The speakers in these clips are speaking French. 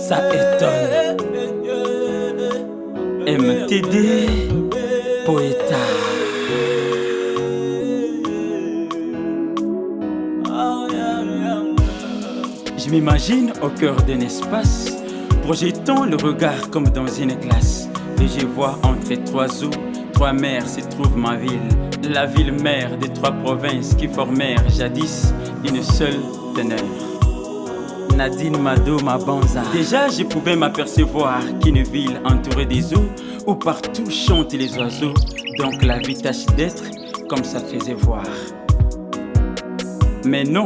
Ça étonne. MTD, Poeta. Je m'imagine au cœur d'un espace, projetant le regard comme dans une glace. Et je vois entre trois eaux, trois mers se trouve ma ville. La ville mère des trois provinces qui formèrent jadis une seule teneur. Nadine Mado Mabanza. Déjà je pouvais m'apercevoir qu'une ville entourée des eaux, où partout chantent les oiseaux. Donc la vie tâche d'être comme ça faisait voir. Mais non,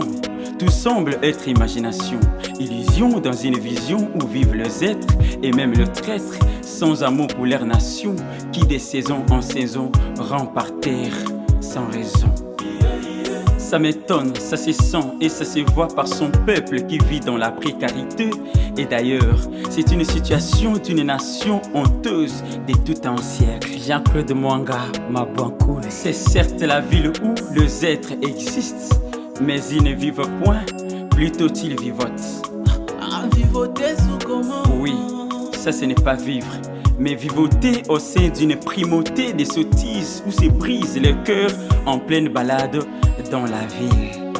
tout semble être imagination, illusion dans une vision où vivent les êtres et même le traître, sans amour pour leur nation, qui de saison en saison rend par terre sans raison. Ça m'étonne, ça se sent et ça se voit par son peuple qui vit dans la précarité. Et d'ailleurs, c'est une situation d'une nation honteuse de tout un siècle. Jean-Claude Mwanga, Mabankoul. C'est certes la ville où les êtres existent, mais ils ne vivent point, plutôt ils vivotent. Vivoter sous comment? Oui, ça ce n'est pas vivre, mais vivoter au sein d'une primauté de sottises où se brise le cœur en pleine balade dans la ville.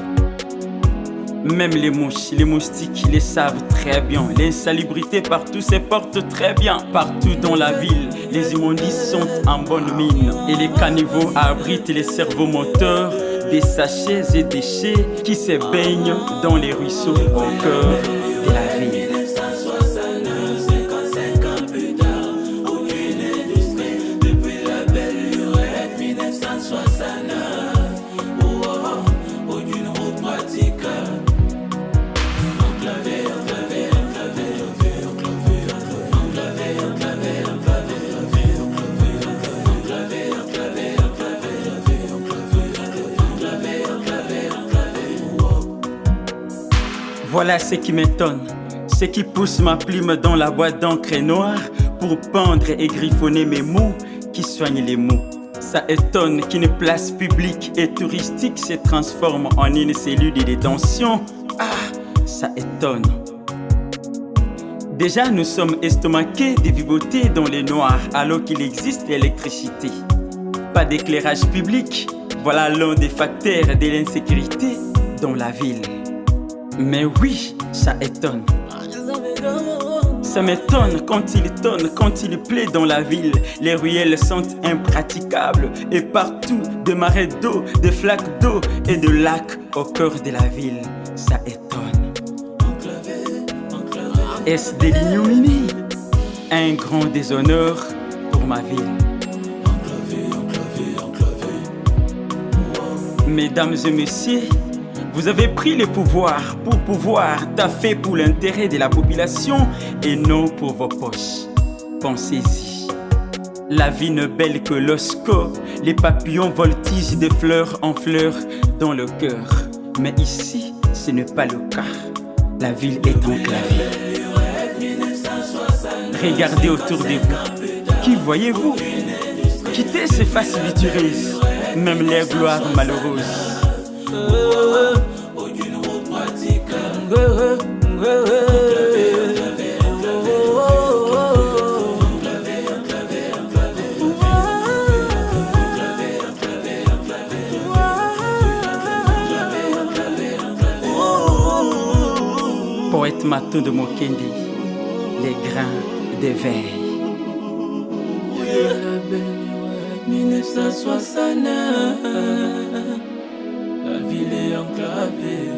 Même les mouches, les moustiques les savent très bien. L'insalubrité partout se porte très bien. Partout dans la ville, les immondices sont en bonne mine. Et les caniveaux abritent les cerveaux moteurs des sachets et déchets qui se baignent dans les ruisseaux au cœur de la ville. Voilà ce qui m'étonne, ce qui pousse ma plume dans la boîte d'encre noire pour pendre et griffonner mes mots qui soignent les mots. Ça étonne qu'une place publique et touristique se transforme en une cellule de détention. Ah, ça étonne. Déjà nous sommes estomaqués de vivoter dans le noir alors qu'il existe l'électricité. Pas d'éclairage public, voilà l'un des facteurs de l'insécurité dans la ville. Mais oui, ça étonne. Ça m'étonne quand il tonne, quand il plaît dans la ville. Les ruelles sont impraticables et partout de marais d'eau, de flaques d'eau et de lacs au cœur de la ville. Ça étonne. Est-ce de l'ignominie? Un grand déshonneur pour ma ville. Mesdames et messieurs, vous avez pris le pouvoir pour pouvoir taffer pour l'intérêt de la population et non pour vos poches. Pensez-y. La vie n'est belle que lorsque les papillons voltigent de fleur en fleur dans le cœur. Mais ici, ce n'est pas le cas. La ville est enclavée. Regardez autour de vous. Qui voyez-vous? Quittez ces faces viturieuses, même les gloires malheureuses. Poète Mato de Mokende, les grains d'éveil. 1969, la ville est enclavée.